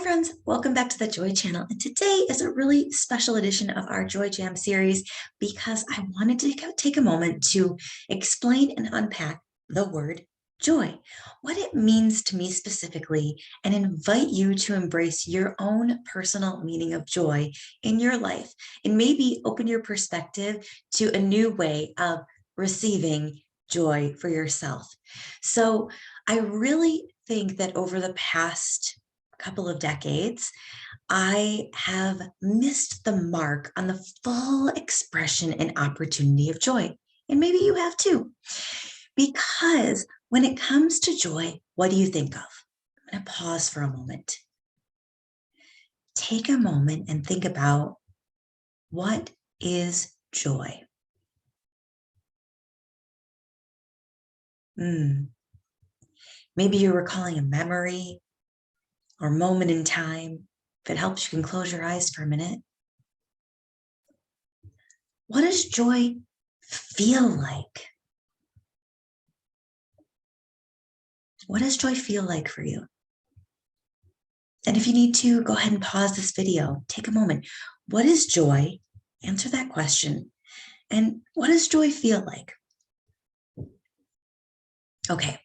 friends, welcome back to the Joy channel. And today is a really special edition of our Joy Jam series because I wanted to take a moment to explain and unpack the word joy, what it means to me specifically, and invite you to embrace your own personal meaning of joy in your life and maybe open your perspective to a new way of receiving joy for yourself. So I really think that over the past couple of decades, I have missed the mark on the full expression and opportunity of joy. And maybe you have too. Because when it comes to joy, what do you think of? I'm going to pause for a moment. Take a moment and think about what is joy? Maybe you're recalling a memory or moment in time. If it helps, you can close your eyes for a minute. What does joy feel like? What does joy feel like for you? And if you need to, go ahead and pause this video. Take a moment. What is joy? Answer that question. And what does joy feel like? Okay.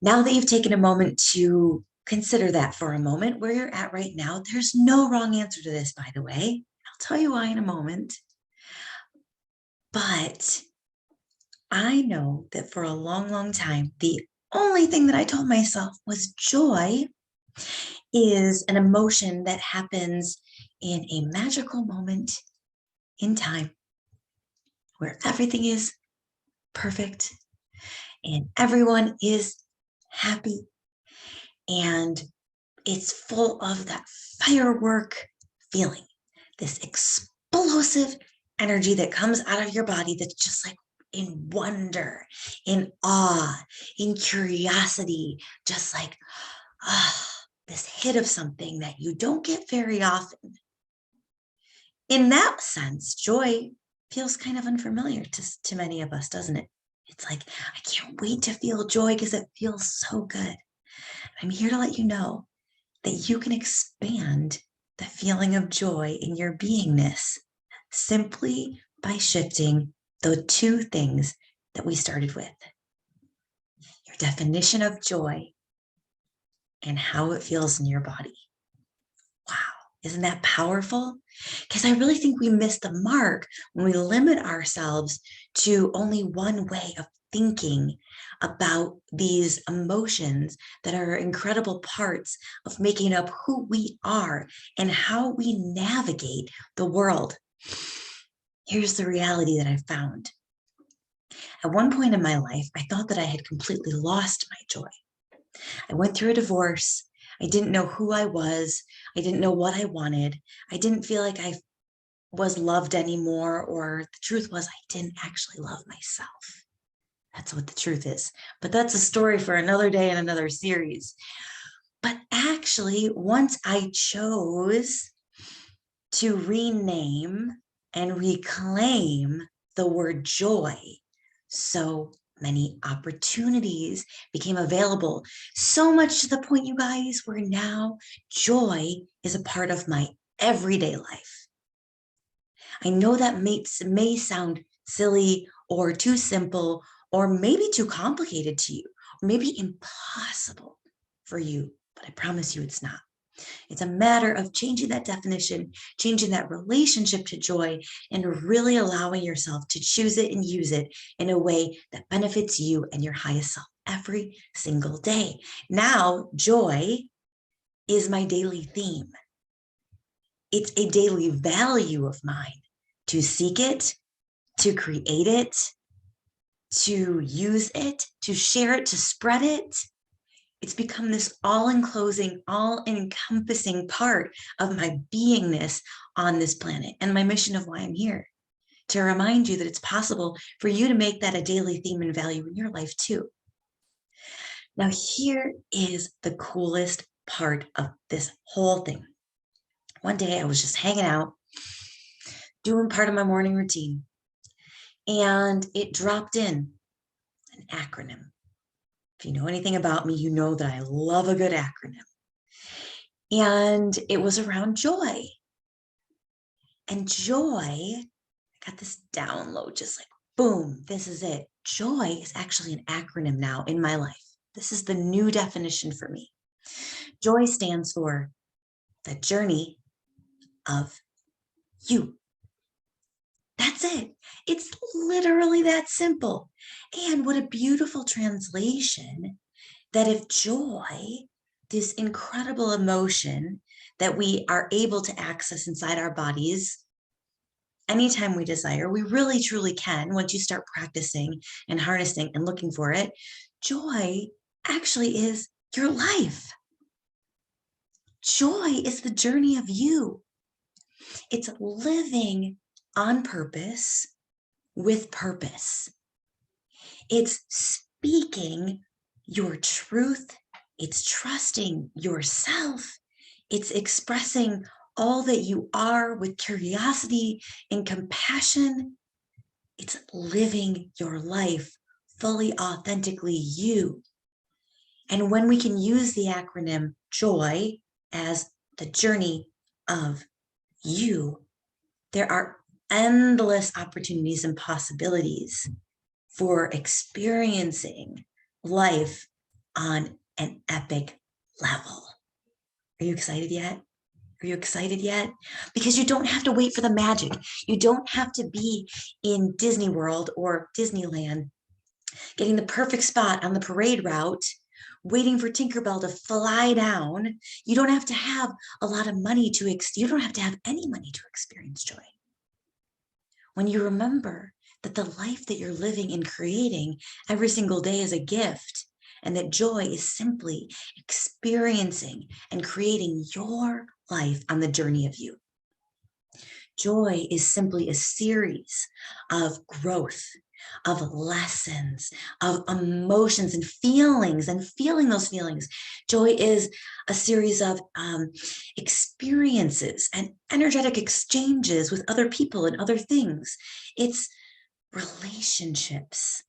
Now that you've taken a moment to consider that for a moment, where you're at right now, there's no wrong answer to this, by the way. I'll tell you why in a moment. But I know that for a long, long time, the only thing that I told myself was joy is an emotion that happens in a magical moment in time where everything is perfect and everyone is happy and it's full of that firework feeling, this explosive energy that comes out of your body that's just like in wonder, in awe, in curiosity, just like, this hit of something that you don't get very often. In that sense, joy feels kind of unfamiliar to many of us, doesn't it? It's like, I can't wait to feel joy because it feels so good. I'm here to let you know that you can expand the feeling of joy in your beingness simply by shifting the two things that we started with. Your definition of joy and how it feels in your body. Wow, isn't that powerful? Because I really think we miss the mark when we limit ourselves to only one way of thinking about these emotions that are incredible parts of making up who we are and how we navigate the world. Here's the reality that I found. At one point in my life, I thought that I had completely lost my joy. I went through a divorce. I didn't know who I was. I didn't know what I wanted. I didn't feel like I was loved anymore, or the truth was I didn't actually love myself. That's what the truth is. But that's a story for another day and another series. But actually, once I chose to rename and reclaim the word joy, so many opportunities became available, so much to the point, you guys, where now joy is a part of my everyday life. I know that may sound silly or too simple or maybe too complicated to you, or maybe impossible for you, but I promise you it's not. It's a matter of changing that definition, changing that relationship to joy, and really allowing yourself to choose it and use it in a way that benefits you and your highest self every single day. Now, joy is my daily theme. It's a daily value of mine to seek it, to create it, to use it, to share it, to spread it. It's become this all-enclosing, all-encompassing part of my beingness on this planet and my mission of why I'm here, to remind you that it's possible for you to make that a daily theme and value in your life too. Now, here is the coolest part of this whole thing. One day I was just hanging out, doing part of my morning routine, and it dropped in an acronym. If you know anything about me, you know that I love a good acronym. And it was around joy. And joy, I got this download, just like, boom, this is it. Joy is actually an acronym now in my life. This is the new definition for me. Joy stands for the journey of you. That's it. It's literally that simple. And what a beautiful translation that if joy, this incredible emotion that we are able to access inside our bodies anytime we desire, we really truly can once you start practicing and harnessing and looking for it. Joy actually is your life. Joy is the journey of you. It's living on purpose with purpose. It's speaking your truth. It's trusting yourself. It's expressing all that you are with curiosity and compassion. It's living your life fully, authentically you. And when we can use the acronym JOY as the journey of you, there are endless opportunities and possibilities for experiencing life on an epic level. Are you excited yet? Are you excited yet? Because you don't have to wait for the magic. You don't have to be in Disney World or Disneyland, getting the perfect spot on the parade route, waiting for Tinkerbell to fly down. You don't have to have a lot of money you don't have to have any money to experience joy. When you remember that the life that you're living and creating every single day is a gift, and that joy is simply experiencing and creating your life on the journey of you. Joy is simply a series of growth, of lessons, of emotions and feelings, and feeling those feelings. Joy is a series of experiences and energetic exchanges with other people and other things. It's relationships.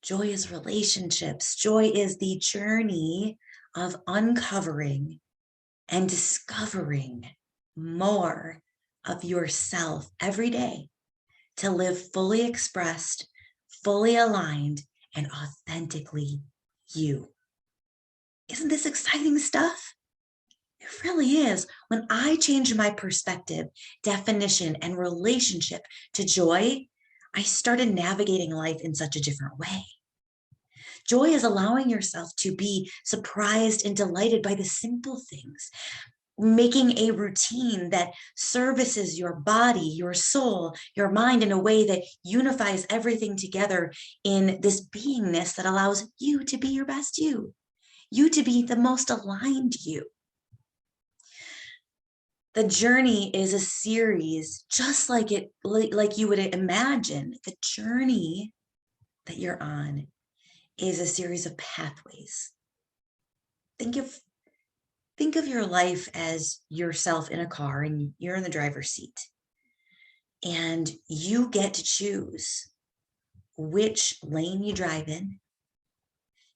Joy is relationships. Joy is the journey of uncovering and discovering more of yourself every day to live fully expressed, fully aligned, and authentically you. Isn't this exciting stuff? It really is. When I changed my perspective, definition, and relationship to joy, I started navigating life in such a different way. Joy is allowing yourself to be surprised and delighted by the simple things, making a routine that services your body, your soul, your mind in a way that unifies everything together in this beingness that allows you to be your best you to be the most aligned you. The journey is a series, just like you would imagine. The journey that you're on is a series of pathways. Think of your life as yourself in a car and you're in the driver's seat. And you get to choose which lane you drive in.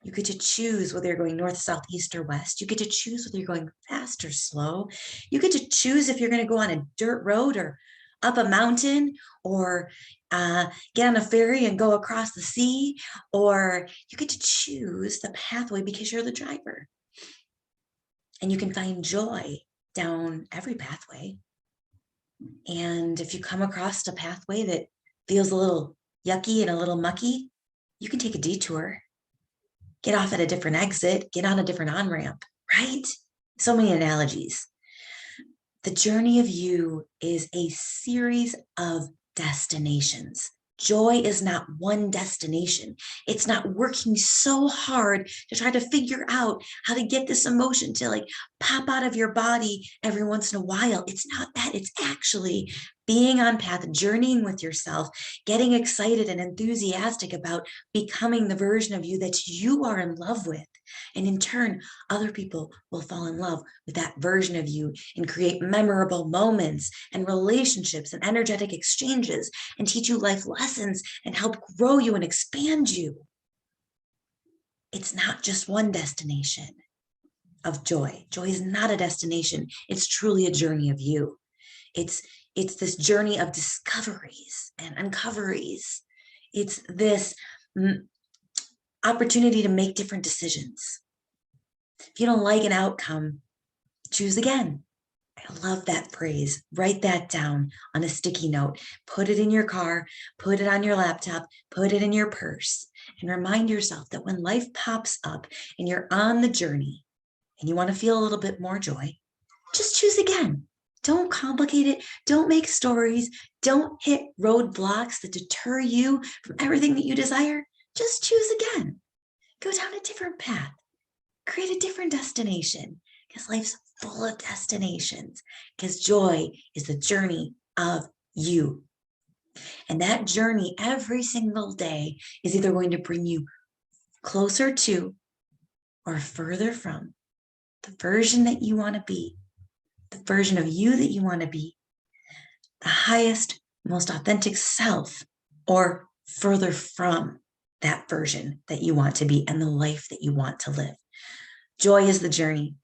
You get to choose whether you're going north, south, east, or west. You get to choose whether you're going fast or slow. You get to choose if you're going to go on a dirt road or up a mountain, or get on a ferry and go across the sea, or you get to choose the pathway because you're the driver. And you can find joy down every pathway. And if you come across a pathway that feels a little yucky and a little mucky, you can take a detour, get off at a different exit, get on a different on-ramp, right? So many analogies. The journey of you is a series of destinations. Joy is not one destination. It's not working so hard to try to figure out how to get this emotion to like pop out of your body every once in a while. It's not that. It's actually being on path, journeying with yourself, getting excited and enthusiastic about becoming the version of you that you are in love with. And in turn, other people will fall in love with that version of you and create memorable moments and relationships and energetic exchanges and teach you life lessons and help grow you and expand you. It's not just one destination. of joy. Joy is not a destination. It's truly a journey of you. It's it's this journey of discoveries and uncoveries. It's this opportunity to make different decisions. If you don't like an outcome, choose again. I love that phrase. Write that down on a sticky note. Put it in your car, put it on your laptop, put it in your purse, and remind yourself that when life pops up and you're on the journey and you want to feel a little bit more joy, just choose again. Don't complicate it. Don't make stories. Don't hit roadblocks that deter you from everything that you desire. Just choose again. Go down a different path. Create a different destination, because life's full of destinations, because joy is the journey of you. And that journey every single day is either going to bring you closer to or further from the version that you want to be, the version of you that you want to be, the highest, most authentic self, or further from that version that you want to be and the life that you want to live. Joy is the journey.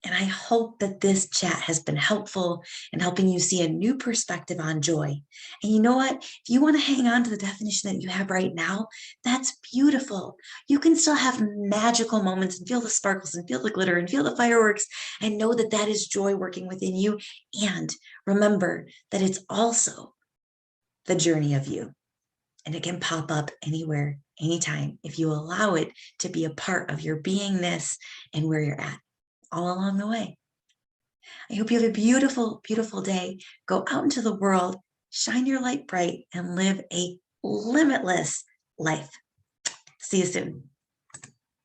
And I hope that this chat has been helpful in helping you see a new perspective on joy. And you know what? If you want to hang on to the definition that you have right now, that's beautiful. You can still have magical moments and feel the sparkles and feel the glitter and feel the fireworks and know that that is joy working within you. And remember that it's also the journey of you. And it can pop up anywhere, anytime, if you allow it to be a part of your beingness and where you're at all along the way. I hope you have a beautiful, beautiful day. Go out into the world, shine your light bright, and live a limitless life. See you soon.